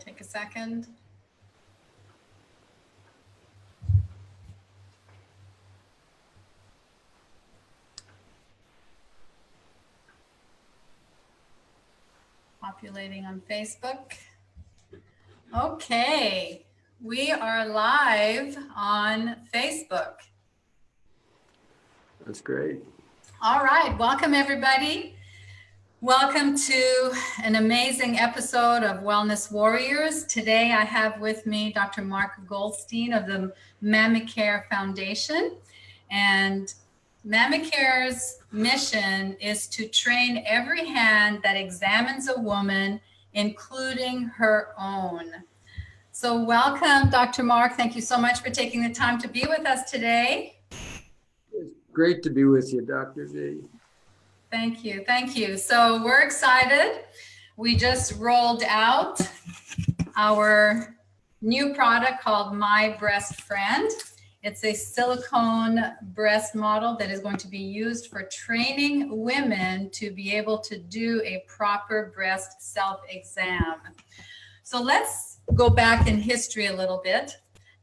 take a second. Populating on Facebook. Okay, we are live on Facebook. That's great. All right, welcome everybody. Welcome to an amazing episode of Wellness Warriors. Today I have with me Dr. Mark Goldstein of the Mammacare Foundation. And Mammacare's mission is to train every hand that examines a woman, including her own. So welcome, Dr. Mark. Thank you so much for taking the time to be with us today. It's great to be with you, Dr. V. Thank you. Thank you. So we're excited. We just rolled out our new product called My Breast Friend. It's a silicone breast model that is going to be used for training women to be able to do a proper breast self-exam. So let's go back in history a little bit.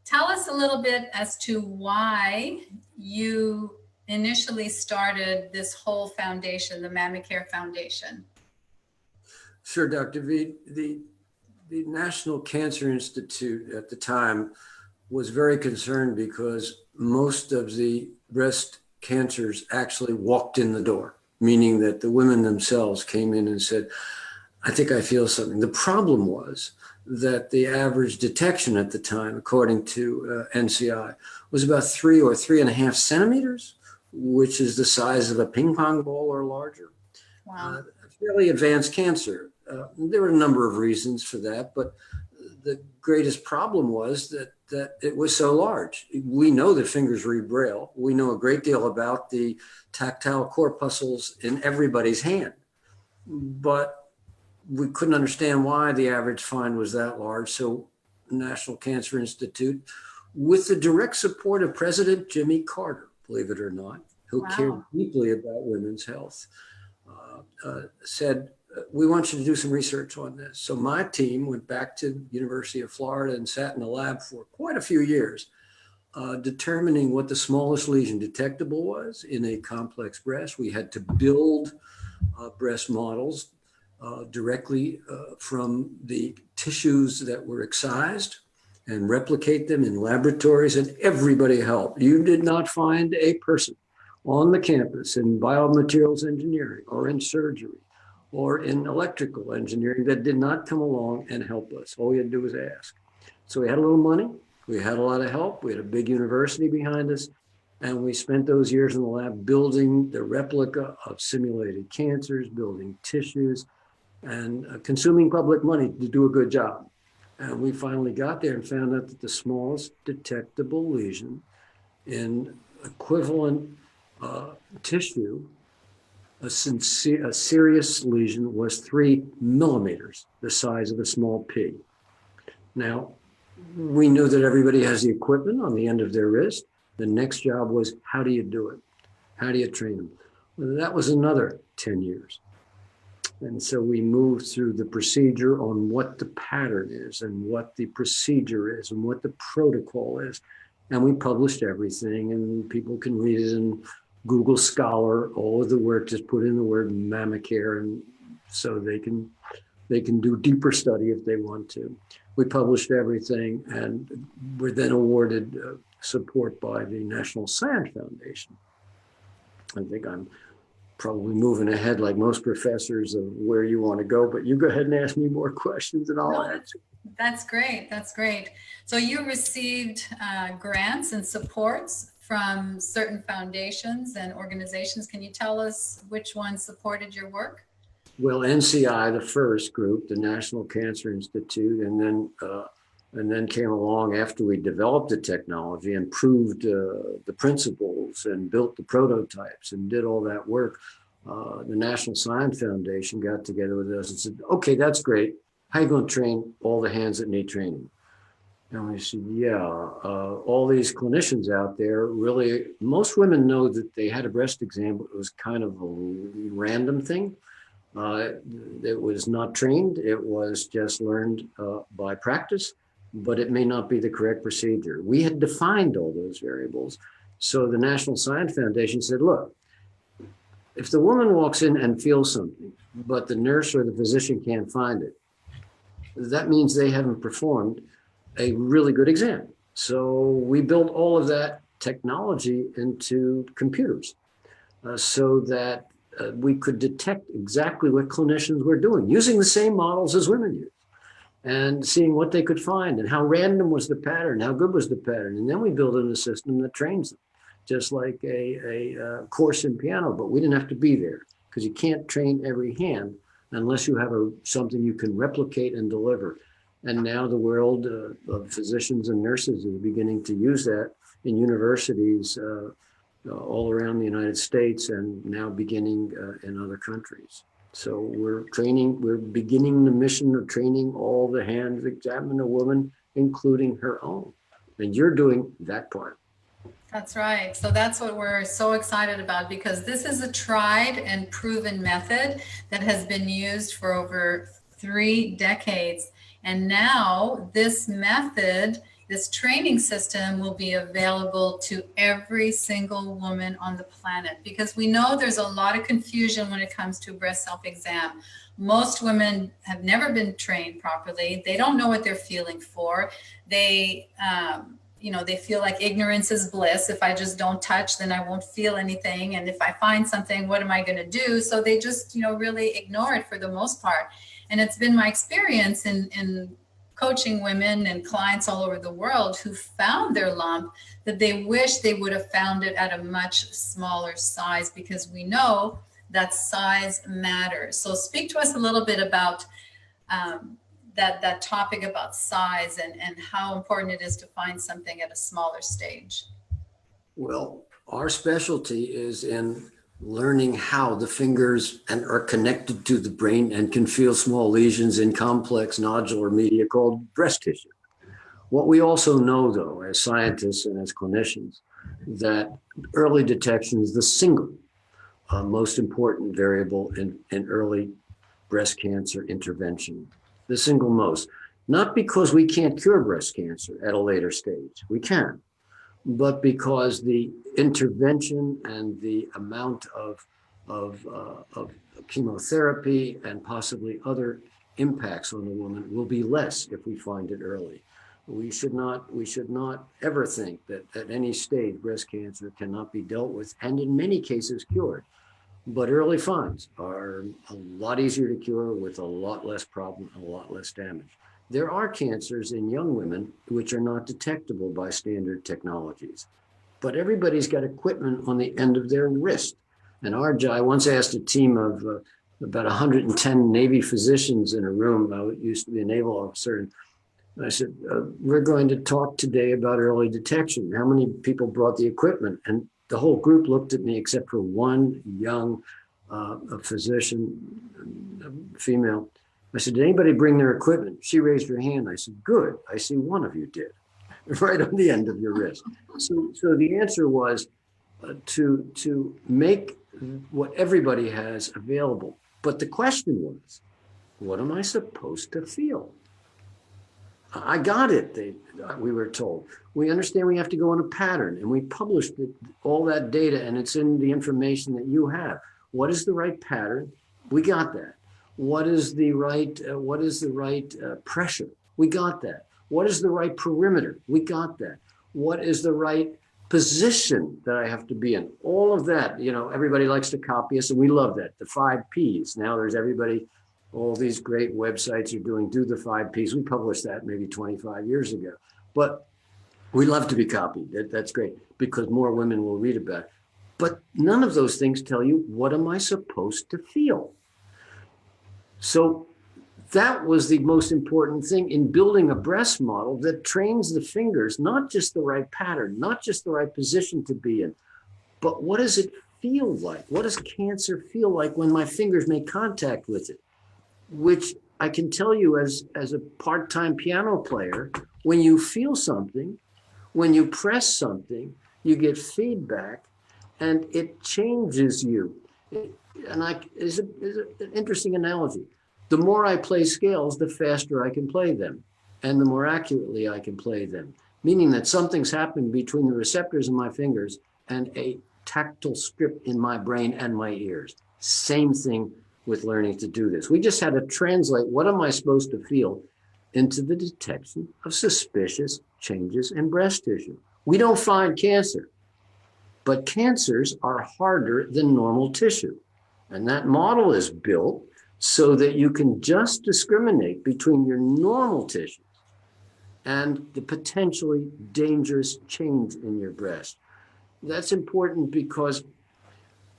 Tell us a little bit as to why you initially started this whole foundation, the Mammacare Foundation. Sure, Dr. V. The National Cancer Institute at the time was very concerned because most of the breast cancers actually walked in the door, meaning that the women themselves came in and said, I think I feel something. The problem was that the average detection at the time, according to NCI, was about 3 or 3.5 centimeters, which is the size of a ping pong ball or larger. Wow. Fairly advanced cancer. There were a number of reasons for that, but the greatest problem was that it was so large. We know that fingers read Braille. We know a great deal about the tactile corpuscles in everybody's hand, but we couldn't understand why the average find was that large. So National Cancer Institute, with the direct support of President Jimmy Carter, believe it or not, who cared deeply about women's health, said, we want you to do some research on this. So my team went back to the University of Florida and sat in the lab for quite a few years, determining what the smallest lesion detectable was in a complex breast. We had to build breast models directly from the tissues that were excised and replicate them in laboratories, and everybody helped. You did not find a person on the campus in biomaterials engineering or in surgery or in electrical engineering that did not come along and help us. All you had to do was ask. So we had a little money, we had a lot of help, we had a big university behind us, and we spent those years in the lab building the replica of simulated cancers, building tissues, and consuming public money to do a good job. And we finally got there and found out that the smallest detectable lesion in equivalent tissue, a serious lesion, was 3 millimeters, the size of a small pea. Now, we knew that everybody has the equipment on the end of their wrist. The next job was, how do you do it? How do you train them? Well, that was another 10 years. And so we moved through the procedure on what the pattern is and what the procedure is and what the protocol is. And we published everything, and people can read it in Google Scholar. All of the work, just put in the word Mammacare, and so they can do deeper study if they want to. We published everything, and were then awarded support by the National Science Foundation. I think I'm probably moving ahead like most professors of where you want to go, but you go ahead and ask me more questions and I'll answer. That's great. That's great. So you received grants and supports from certain foundations and organizations. Can you tell us which ones supported your work? Well, NCI, the first group, the National Cancer Institute, and then came along after we developed the technology and proved the principles and built the prototypes and did all that work. The National Science Foundation got together with us and said, okay, that's great. How are you going to train all the hands that need training? And we said, yeah, all these clinicians out there, really, most women know that they had a breast exam, but it was kind of a random thing. It was not trained. It was just learned by practice, but it may not be the correct procedure. We had defined all those variables. So the National Science Foundation said, look, if the woman walks in and feels something, but the nurse or the physician can't find it, that means they haven't performed a really good exam. So we built all of that technology into computers so that we could detect exactly what clinicians were doing, using the same models as women use, and seeing what they could find and how random was the pattern, how good was the pattern. And then we built in a system that trains them, just like a course in piano, but we didn't have to be there because you can't train every hand unless you have something you can replicate and deliver. And now the world of physicians and nurses is beginning to use that in universities all around the United States and now beginning in other countries. So we're beginning the mission of training all the hands examine a woman, including her own. And you're doing that part. That's right. So that's what we're so excited about, because this is a tried and proven method that has been used for over 3 decades. And now this method, this training system, will be available to every single woman on the planet, because we know there's a lot of confusion when it comes to breast self-exam. Most women have never been trained properly. They don't know what they're feeling for. They feel like ignorance is bliss. If I just don't touch, then I won't feel anything. And if I find something, what am I going to do? So they just, really ignore it for the most part. And it's been my experience in coaching women and clients all over the world who found their lump that they wish they would have found it at a much smaller size, because we know that size matters. So speak to us a little bit about that topic about size and how important it is to find something at a smaller stage. Well, our specialty is in learning how the fingers are connected to the brain and can feel small lesions in complex nodular media called breast tissue. What we also know, though, as scientists and as clinicians, that early detection is the single most important variable in early breast cancer intervention. The single most, not because we can't cure breast cancer at a later stage, we can, but because the intervention and the amount of chemotherapy and possibly other impacts on the woman will be less if we find it early. We should not ever think that at any stage breast cancer cannot be dealt with and in many cases cured. But early finds are a lot easier to cure with a lot less problem and a lot less damage. There are cancers in young women which are not detectable by standard technologies, but everybody's got equipment on the end of their wrist. And I once asked a team of about 110 Navy physicians in a room. I used to be a naval officer. And I said, we're going to talk today about early detection. How many people brought the equipment? And the whole group looked at me except for one young physician, female. I said, did anybody bring their equipment? She raised her hand. I said, good. I see one of you did, right on the end of your wrist. So the answer was to make what everybody has available. But the question was, what am I supposed to feel? I got it, we were told. We understand we have to go on a pattern, and we published all that data, and it's in the information that you have. What is the right pattern? We got that. What is the right pressure? We got that. What is the right perimeter? We got that. What is the right position that I have to be in? All of that, everybody likes to copy us, and we love that. The 5 Ps. Now there's all these great websites are doing do the 5 Ps. We published that maybe 25 years ago. But we love to be copied. That's great because more women will read about it. But none of those things tell you, what am I supposed to feel? So that was the most important thing in building a breast model that trains the fingers, not just the right pattern, not just the right position to be in, but what does it feel like? What does cancer feel like when my fingers make contact with it? Which I can tell you as a part-time piano player, when you feel something, when you press something, you get feedback and it changes you. And is an interesting analogy. The more I play scales, the faster I can play them, and the more accurately I can play them, meaning that something's happening between the receptors in my fingers and a tactile strip in my brain and my ears. Same thing with learning to do this. We just had to translate what am I supposed to feel into the detection of suspicious changes in breast tissue. We don't find cancer, but cancers are harder than normal tissue. And that model is built so that you can just discriminate between your normal tissues and the potentially dangerous change in your breast. That's important because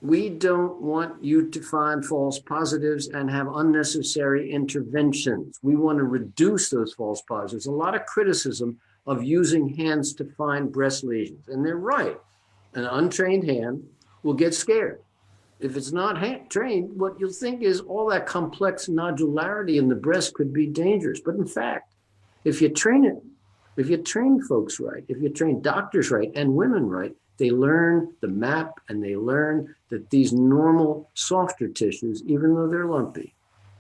we don't want you to find false positives and have unnecessary interventions. We want to reduce those false positives. A lot of criticism of using hands to find breast lesions, and they're right. An untrained hand will get scared. If it's not trained, what you'll think is all that complex nodularity in the breast could be dangerous. But in fact, if you train it, if you train folks right, if you train doctors right and women right, they learn the map and they learn that these normal softer tissues, even though they're lumpy,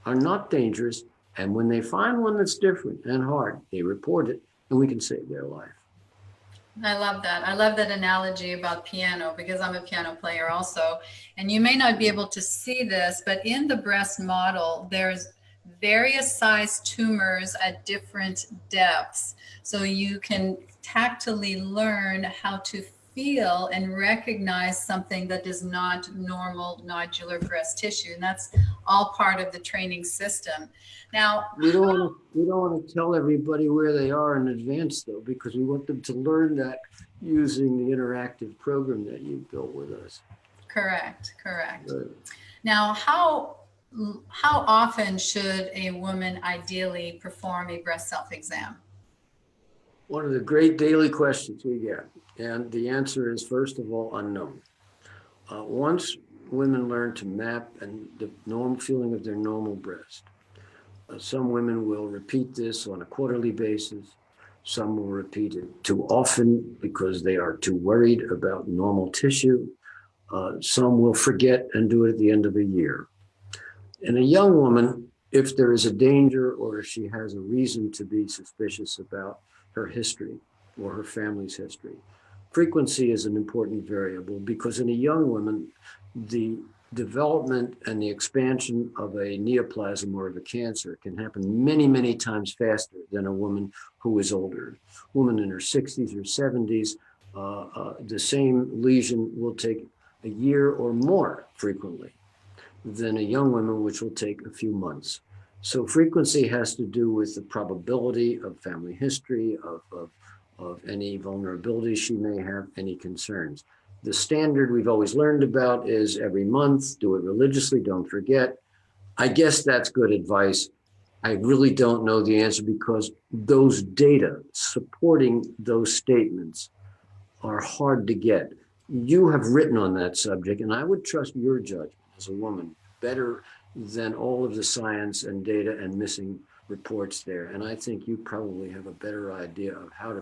are not dangerous. And when they find one that's different and hard, they report it and we can save their life. I love that. I love that analogy about piano because I'm a piano player also. And you may not be able to see this, but in the breast model, there's various size tumors at different depths. So you can tactily learn how to feel and recognize something that is not normal nodular breast tissue. And that's all part of the training system. Now, we don't want to tell everybody where they are in advance, though, because we want them to learn that using the interactive program that you built with us. Correct. Right. Now, how often should a woman ideally perform a breast self-exam? One of the great daily questions we get, and the answer is, first of all, unknown. Once women learn to map and the normal feeling of their normal breast, some women will repeat this on a quarterly basis. Some will repeat it too often because they are too worried about normal tissue. Some will forget and do it at the end of a year. In a young woman, if there is a danger or if she has a reason to be suspicious about her history or her family's history, frequency is an important variable because in a young woman, the development and the expansion of a neoplasm or of a cancer can happen many, many times faster than a woman who is older. A woman in her 60s or 70s, the same lesion will take a year or more frequently than a young woman, which will take a few months. So frequency has to do with the probability of family history, of any vulnerability she may have, any concerns. The standard we've always learned about is every month, do it religiously, don't forget. I guess that's good advice. I really don't know the answer because those data supporting those statements are hard to get. You have written on that subject, and I would trust your judgment as a woman better than all of the science and data and missing reports there. And I think you probably have a better idea of how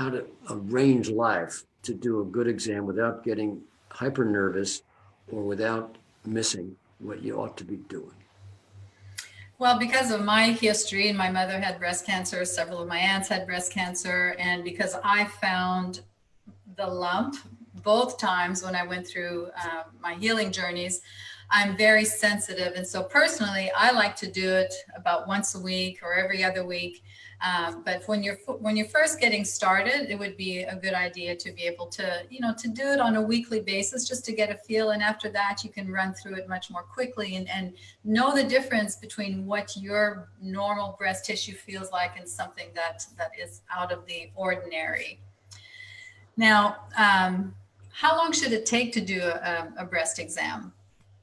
to arrange life to do a good exam without getting hyper nervous or without missing what you ought to be doing. Well, because of my history, and my mother had breast cancer, several of my aunts had breast cancer, and because I found the lump both times when I went through my healing journeys, I'm very sensitive. And so personally, I like to do it about once a week or every other week. But when you're first getting started, it would be a good idea to be able to, to do it on a weekly basis just to get a feel. And after that, you can run through it much more quickly and know the difference between what your normal breast tissue feels like and something that is out of the ordinary. Now, how long should it take to do a breast exam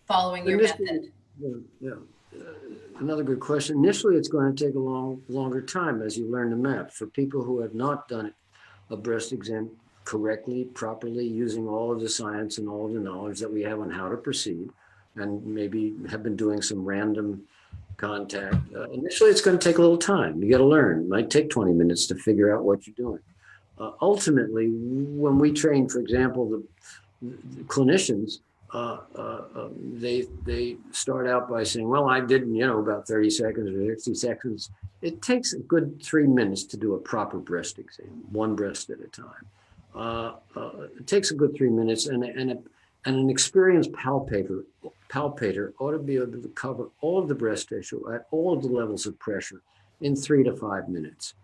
following your method? Yeah. Another good question. Initially, it's going to take a longer time as you learn the map. For people who have not done a breast exam correctly, properly, using all of the science and all of the knowledge that we have on how to proceed, and maybe have been doing some random contact, initially it's going to take a little time. You got to learn. It might take 20 minutes to figure out what you're doing. Ultimately, when we train, for example, the clinicians, they start out by saying, well, I did, about 30 seconds or 60 seconds. It takes a good 3 minutes to do a proper breast exam, one breast at a time. It takes a good 3 minutes, and an experienced palpator ought to be able to cover all of the breast tissue at all of the levels of pressure in 3 to 5 minutes.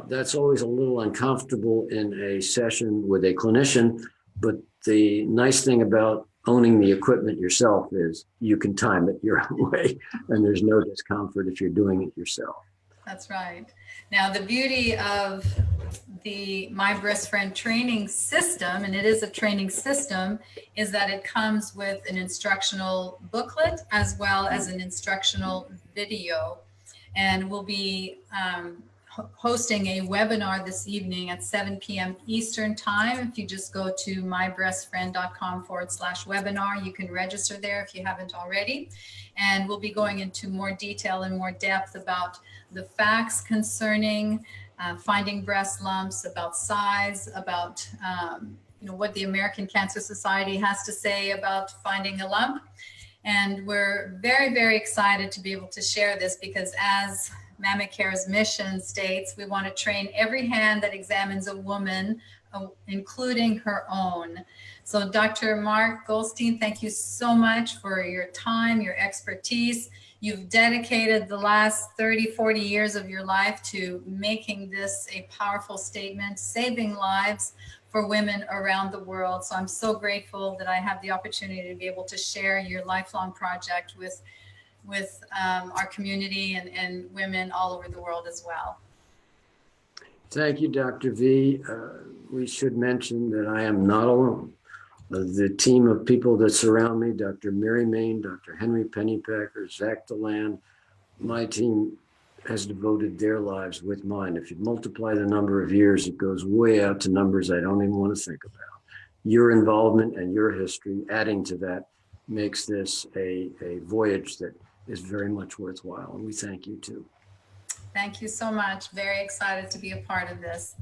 That's always a little uncomfortable in a session with a clinician, but the nice thing about owning the equipment yourself is you can time it your own way, and there's no discomfort if you're doing it yourself. That's right. Now, the beauty of the My Breast Friend training system, and it is a training system, is that it comes with an instructional booklet as well as an instructional video. And we'll be hosting a webinar this evening at 7 p.m. Eastern time. If you just go to mybreastfriend.com/webinar, you can register there if you haven't already. And we'll be going into more detail and more depth about the facts concerning finding breast lumps, about size, about what the American Cancer Society has to say about finding a lump. And we're very, very excited to be able to share this because, as Mammacare's mission states, we want to train every hand that examines a woman, including her own. So Dr. Mark Goldstein, thank you so much for your time, your expertise. You've dedicated the last 30, 40 years of your life to making this a powerful statement, saving lives for women around the world. So I'm so grateful that I have the opportunity to be able to share your lifelong project with our community and women all over the world as well. Thank you, Dr. V. We should mention that I am not alone. The team of people that surround me, Dr. Mary Main, Dr. Henry Pennypacker, Zach Deland, my team has devoted their lives with mine. If you multiply the number of years, it goes way out to numbers I don't even want to think about. Your involvement and your history adding to that makes this a voyage that is very much worthwhile, and we thank you too. Thank you so much. Very excited to be a part of this.